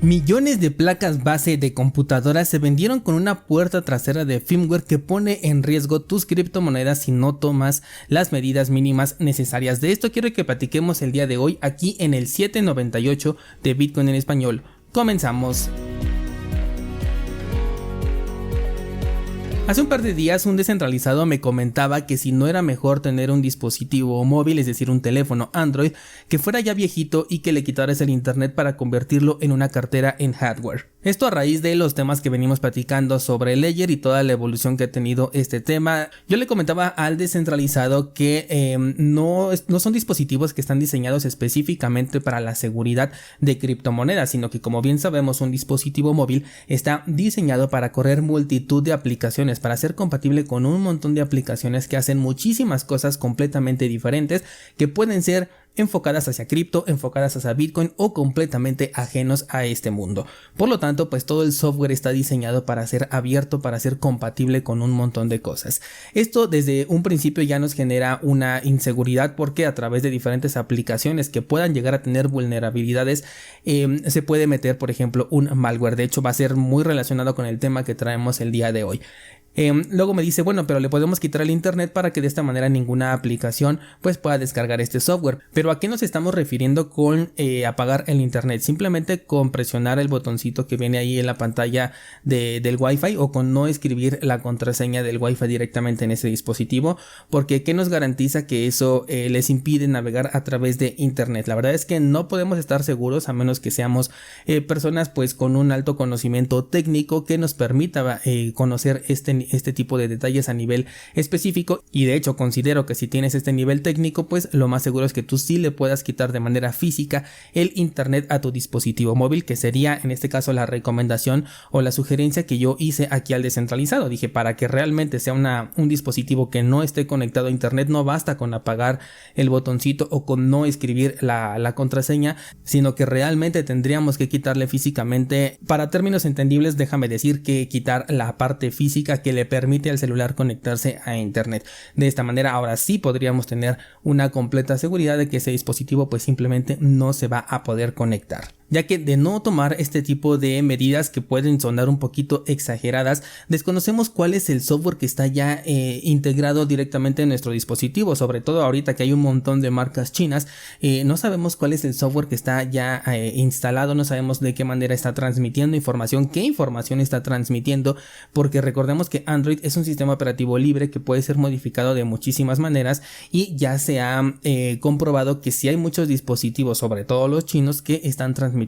Millones de placas base de computadoras se vendieron con una puerta trasera de firmware que pone en riesgo tus criptomonedas si no tomas las medidas mínimas necesarias. De esto quiero que platiquemos el día de hoy aquí en el 798 de Bitcoin en español. Comenzamos. Hace un par de días un descentralizado me comentaba que si no era mejor tener un dispositivo móvil, es decir un teléfono Android, que fuera ya viejito y que le quitaras el internet para convertirlo en una cartera en hardware. Esto a raíz de los temas que venimos platicando sobre Ledger y toda la evolución que ha tenido este tema. Yo le comentaba al descentralizado que no son dispositivos que están diseñados específicamente para la seguridad de criptomonedas, sino que como bien sabemos un dispositivo móvil está diseñado para correr multitud de aplicaciones, para ser compatible con un montón de aplicaciones que hacen muchísimas cosas completamente diferentes que pueden ser enfocadas hacia cripto, enfocadas hacia Bitcoin o completamente ajenos a este mundo. Por lo tanto, pues todo el software está diseñado para ser abierto, para ser compatible con un montón de cosas. Esto desde un principio ya nos genera una inseguridad porque a través de diferentes aplicaciones que puedan llegar a tener vulnerabilidades se puede meter, por ejemplo, un malware. De hecho, va a ser muy relacionado con el tema que traemos el día de hoy. Luego me dice, bueno, pero le podemos quitar el internet para que de esta manera ninguna aplicación pues pueda descargar este software. Pero ¿a qué nos estamos refiriendo con apagar el internet? Simplemente con presionar el botoncito que viene ahí en la pantalla del Wi-Fi o con no escribir la contraseña del Wi-Fi directamente en ese dispositivo, porque ¿qué nos garantiza que eso les impide navegar a través de internet? La verdad es que no podemos estar seguros a menos que seamos personas pues con un alto conocimiento técnico que nos permita conocer este tipo de detalles a nivel específico, y de hecho considero que si tienes este nivel técnico pues lo más seguro es que tú sí le puedas quitar de manera física el internet a tu dispositivo móvil, que sería en este caso la recomendación o la sugerencia que yo hice aquí al descentralizado. Dije, para que realmente sea un dispositivo que no esté conectado a internet, no basta con apagar el botoncito o con no escribir la contraseña, sino que realmente tendríamos que quitarle físicamente. Para términos entendibles, déjame decir que quitar la parte física que le permite al celular conectarse a internet. De esta manera ahora sí podríamos tener una completa seguridad de que ese dispositivo pues simplemente no se va a poder conectar. Ya que de no tomar este tipo de medidas que pueden sonar un poquito exageradas, desconocemos cuál es el software que está ya integrado directamente en nuestro dispositivo, sobre todo ahorita que hay un montón de marcas chinas. No sabemos cuál es el software que está ya instalado, no sabemos de qué manera está transmitiendo información, qué información está transmitiendo, porque recordemos que Android es un sistema operativo libre que puede ser modificado de muchísimas maneras, y ya se ha comprobado que sí hay muchos dispositivos, sobre todo los chinos, que están transmitiendo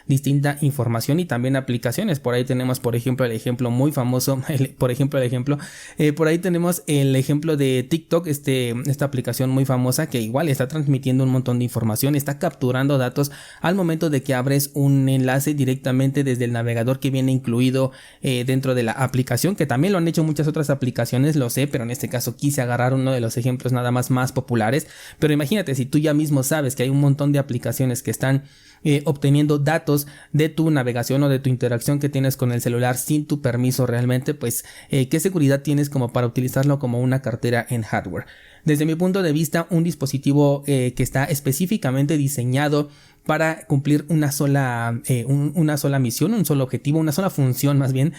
distinta información y también aplicaciones. Por ahí tenemos, por ejemplo, el ejemplo muy famoso, por ahí tenemos el ejemplo de TikTok, esta aplicación muy famosa que igual está transmitiendo un montón de información, está capturando datos al momento de que abres un enlace directamente desde el navegador que viene incluido dentro de la aplicación, que también lo han hecho muchas otras aplicaciones, lo sé, pero en este caso quise agarrar uno de los ejemplos nada más populares. Pero imagínate, si tú ya mismo sabes que hay un montón de aplicaciones que están obteniendo datos de tu navegación o de tu interacción que tienes con el celular sin tu permiso realmente, pues ¿qué seguridad tienes como para utilizarlo como una cartera en hardware? Desde mi punto de vista, un dispositivo que está específicamente diseñado para cumplir una sola misión, un solo objetivo, una sola función más bien,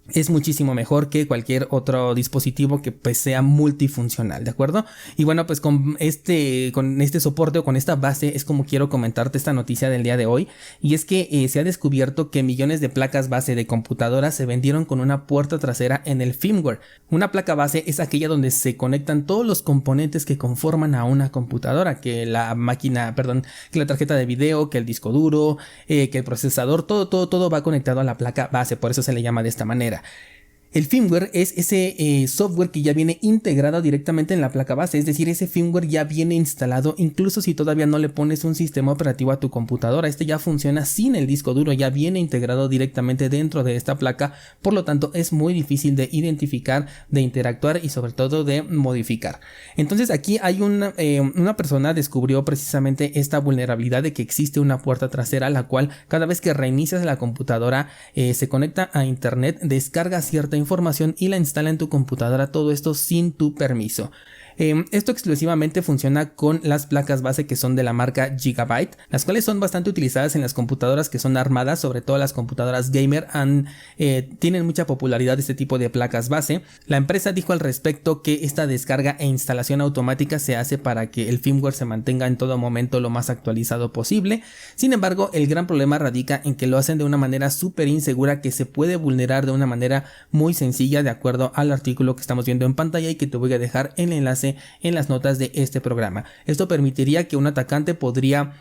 es muchísimo mejor que cualquier otro dispositivo que pues sea multifuncional, ¿de acuerdo? Y bueno, pues con este soporte o con esta base es como quiero comentarte esta noticia del día de hoy, y es que se ha descubierto que millones de placas base de computadoras se vendieron con una puerta trasera en el firmware. Una placa base es aquella donde se conectan todos los componentes que conforman a una computadora, que la tarjeta de video, que el disco duro, que el procesador, todo va conectado a la placa base, por eso se le llama de esta manera. El firmware es ese software que ya viene integrado directamente en la placa base, es decir, ese firmware ya viene instalado incluso si todavía no le pones un sistema operativo a tu computadora. Este ya funciona sin el disco duro, ya viene integrado directamente dentro de esta placa, por lo tanto es muy difícil de identificar, de interactuar y sobre todo de modificar. Entonces aquí hay una persona descubrió precisamente esta vulnerabilidad de que existe una puerta trasera, la cual cada vez que reinicias la computadora se conecta a internet, descarga cierta información y la instala en tu computadora, todo esto sin tu permiso. Esto exclusivamente funciona con las placas base que son de la marca Gigabyte, las cuales son bastante utilizadas en las computadoras que son armadas, sobre todo las computadoras gamer tienen mucha popularidad este tipo de placas base. La empresa dijo al respecto que esta descarga e instalación automática se hace para que el firmware se mantenga en todo momento lo más actualizado posible. Sin embargo, el gran problema radica en que lo hacen de una manera súper insegura que se puede vulnerar de una manera muy sencilla, de acuerdo al artículo que estamos viendo en pantalla y que te voy a dejar el enlace en las notas de este programa. Esto permitiría que un atacante podría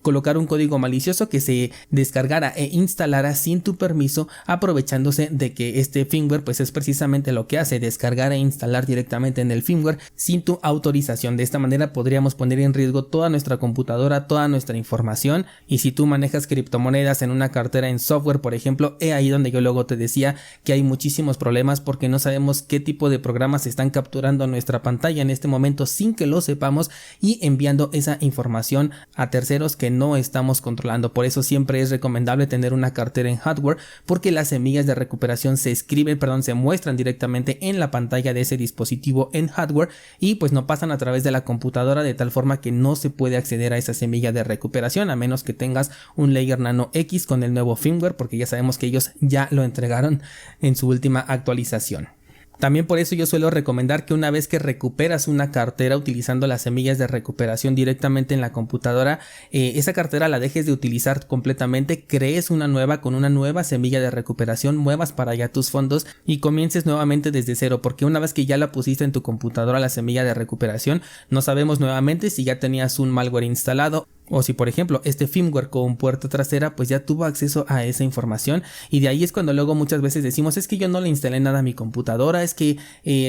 colocar un código malicioso que se descargara e instalara sin tu permiso, aprovechándose de que este firmware pues es precisamente lo que hace, descargar e instalar directamente en el firmware sin tu autorización. De esta manera podríamos poner en riesgo toda nuestra computadora, toda nuestra información. Y si tú manejas criptomonedas en una cartera en software, por ejemplo, ahí donde yo luego te decía que hay muchísimos problemas porque no sabemos qué tipo de programas están capturando nuestra pantalla en este momento sin que lo sepamos y enviando esa información a terceros que no estamos controlando. Por eso siempre es recomendable tener una cartera en hardware, porque las semillas de recuperación se muestran directamente en la pantalla de ese dispositivo en hardware y pues no pasan a través de la computadora, de tal forma que no se puede acceder a esa semilla de recuperación a menos que tengas un Layer Nano X con el nuevo firmware, porque ya sabemos que ellos ya lo entregaron en su última actualización. También por eso yo suelo recomendar que una vez que recuperas una cartera utilizando las semillas de recuperación directamente en la computadora, esa cartera la dejes de utilizar completamente, crees una nueva con una nueva semilla de recuperación, muevas para allá tus fondos y comiences nuevamente desde cero, porque una vez que ya la pusiste en tu computadora la semilla de recuperación, no sabemos nuevamente si ya tenías un malware instalado o si por ejemplo este firmware con puerta trasera pues ya tuvo acceso a esa información, y de ahí es cuando luego muchas veces decimos es que yo no le instalé nada a mi computadora, es que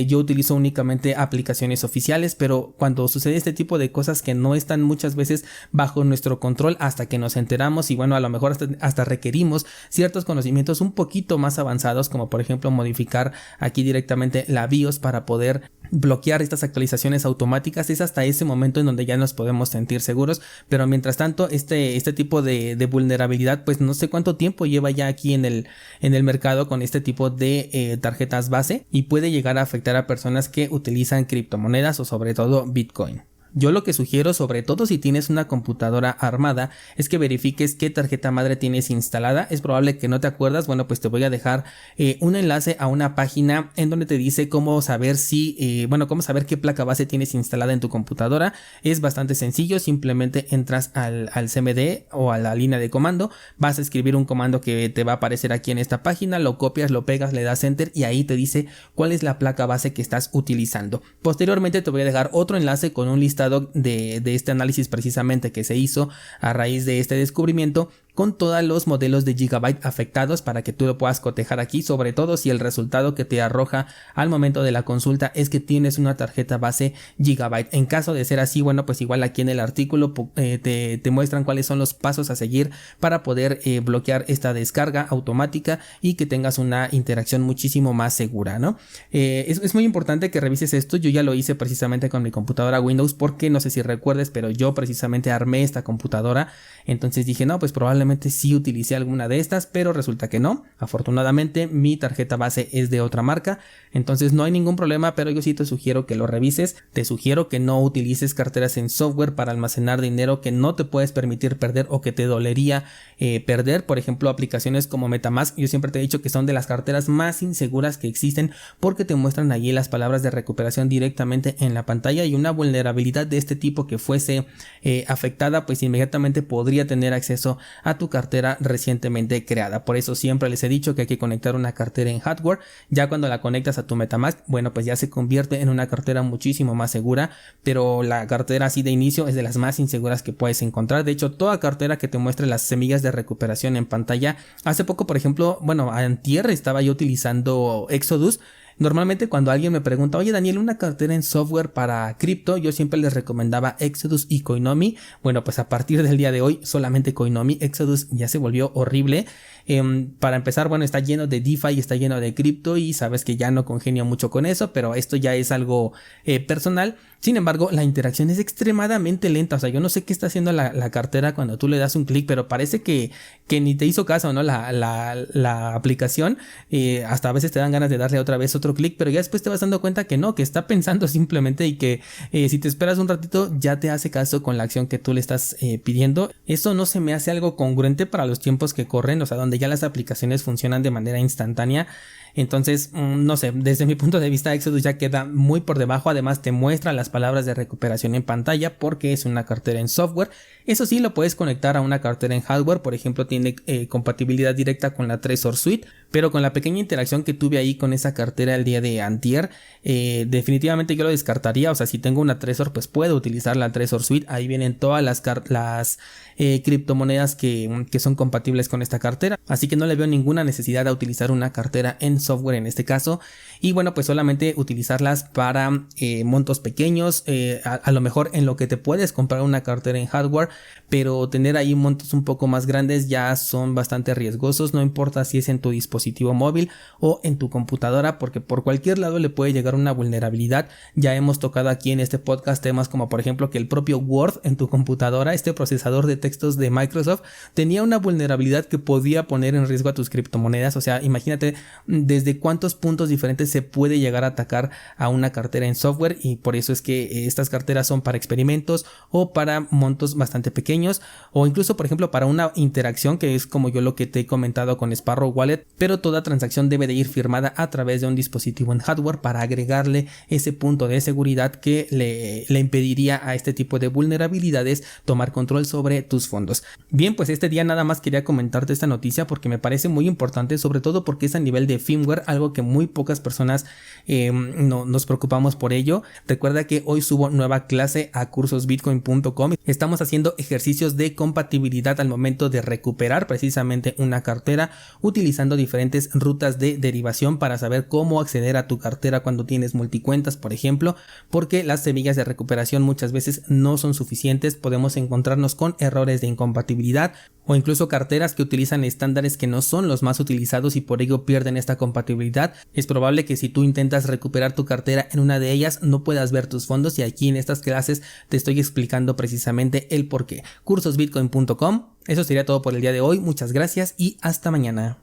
yo utilizo únicamente aplicaciones oficiales, pero cuando sucede este tipo de cosas que no están muchas veces bajo nuestro control hasta que nos enteramos, y bueno, a lo mejor hasta requerimos ciertos conocimientos un poquito más avanzados, como por ejemplo modificar aquí directamente la BIOS para poder bloquear estas actualizaciones automáticas, es hasta ese momento en donde ya nos podemos sentir seguros. Pero mientras tanto este tipo de vulnerabilidad pues no sé cuánto tiempo lleva ya aquí en el mercado con este tipo de tarjetas base, y puede llegar a afectar a personas que utilizan criptomonedas o sobre todo Bitcoin. Yo lo que sugiero, sobre todo si tienes una computadora armada, es que verifiques qué tarjeta madre tienes instalada. Es probable que no te acuerdas, bueno pues te voy a dejar un enlace a una página en donde te dice cómo saber cómo saber qué placa base tienes instalada en tu computadora. Es bastante sencillo, simplemente entras al CMD o a la línea de comando, vas a escribir un comando que te va a aparecer aquí en esta página, lo copias, lo pegas, le das enter y ahí te dice cuál es la placa base que estás utilizando. Posteriormente te voy a dejar otro enlace con un listado de este análisis precisamente que se hizo a raíz de este descubrimiento, con todos los modelos de Gigabyte afectados para que tú lo puedas cotejar aquí, sobre todo si el resultado que te arroja al momento de la consulta es que tienes una tarjeta base Gigabyte. En caso de ser así, bueno pues igual aquí en el artículo te muestran cuáles son los pasos a seguir para poder bloquear esta descarga automática y que tengas una interacción muchísimo más segura, ¿no? Es muy importante que revises esto. Yo ya lo hice precisamente con mi computadora Windows, porque no sé si recuerdes, pero yo precisamente armé esta computadora, entonces dije no, pues probablemente sí utilicé alguna de estas, pero resulta que no. Afortunadamente mi tarjeta base es de otra marca, entonces no hay ningún problema, pero yo sí te sugiero que lo revises. Te sugiero que no utilices carteras en software para almacenar dinero que no te puedes permitir perder o que te dolería perder. Por ejemplo, aplicaciones como MetaMask, yo siempre te he dicho que son de las carteras más inseguras que existen, porque te muestran allí las palabras de recuperación directamente en la pantalla, y una vulnerabilidad de este tipo que fuese afectada pues inmediatamente podría tener acceso a tu cartera recientemente creada. Por eso siempre les he dicho que hay que conectar una cartera en hardware. Ya cuando la conectas a tu MetaMask, bueno pues ya se convierte en una cartera muchísimo más segura, pero la cartera así de inicio es de las más inseguras que puedes encontrar. De hecho, toda cartera que te muestre las semillas de recuperación en pantalla, hace poco por ejemplo, antier estaba yo utilizando Exodus. Normalmente cuando alguien me pregunta, oye Daniel, una cartera en software para cripto, yo siempre les recomendaba Exodus y Coinomi. Bueno pues a partir del día de hoy solamente Coinomi. Exodus ya se volvió horrible. Para empezar, bueno, está lleno de DeFi, está lleno de cripto y sabes que ya no congenio mucho con eso, pero esto ya es algo personal. Sin embargo, la interacción es extremadamente lenta. O sea, yo no sé qué está haciendo la cartera cuando tú le das un clic, pero parece que ni te hizo caso, ¿no? La aplicación. Hasta a veces te dan ganas de darle otra vez otro clic, pero ya después te vas dando cuenta que no, que está pensando simplemente y que si te esperas un ratito ya te hace caso con la acción que tú le estás pidiendo. Eso no se me hace algo congruente para los tiempos que corren, o sea, donde ya las aplicaciones funcionan de manera instantánea. Entonces, no sé, desde mi punto de vista Exodus ya queda muy por debajo. Además te muestra las palabras de recuperación en pantalla porque es una cartera en software. Eso sí, lo puedes conectar a una cartera en hardware. Por ejemplo, tiene compatibilidad directa con la Trezor Suite, pero con la pequeña interacción que tuve ahí con esa cartera el día de antier, definitivamente yo lo descartaría. O sea, si tengo una Trezor, pues puedo utilizar la Trezor Suite. Ahí vienen todas las criptomonedas que son compatibles con esta cartera, así que no le veo ninguna necesidad de utilizar una cartera en software en este caso. Y bueno, pues solamente utilizarlas para montos pequeños, a lo mejor en lo que te puedes comprar una cartera en hardware, pero tener ahí montos un poco más grandes ya son bastante riesgosos. No importa si es en tu dispositivo móvil o en tu computadora, porque por cualquier lado le puede llegar una vulnerabilidad. Ya hemos tocado aquí en este podcast temas como por ejemplo que el propio Word en tu computadora, este procesador de textos de Microsoft, tenía una vulnerabilidad que podía poner en riesgo a tus criptomonedas. O sea, imagínate desde cuántos puntos diferentes se puede llegar a atacar a una cartera en software, y por eso es que estas carteras son para experimentos o para montos bastante pequeños, o incluso por ejemplo para una interacción que es como yo lo que te he comentado con Sparrow Wallet, pero toda transacción debe de ir firmada a través de un dispositivo en hardware para agregarle ese punto de seguridad que le impediría a este tipo de vulnerabilidades tomar control sobre tus fondos. Bien, pues este día nada más quería comentarte esta noticia porque me parece muy importante, sobre todo porque es a nivel de firmware, algo que muy pocas personas no nos preocupamos por ello. Recuerda que hoy subo nueva clase a cursosbitcoin.com. Estamos haciendo ejercicios de compatibilidad al momento de recuperar precisamente una cartera, utilizando diferentes rutas de derivación para saber cómo acceder a tu cartera cuando tienes multicuentas, por ejemplo, porque las semillas de recuperación muchas veces no son suficientes. Podemos encontrarnos con errores de incompatibilidad o incluso carteras que utilizan estándares que no son los más utilizados y por ello pierden esta compatibilidad. Es probable que si tú intentas recuperar tu cartera en una de ellas no puedas ver tus fondos, y aquí en estas clases te estoy explicando precisamente el por qué. Cursosbitcoin.com. Eso sería todo por el día de hoy. Muchas gracias y hasta mañana.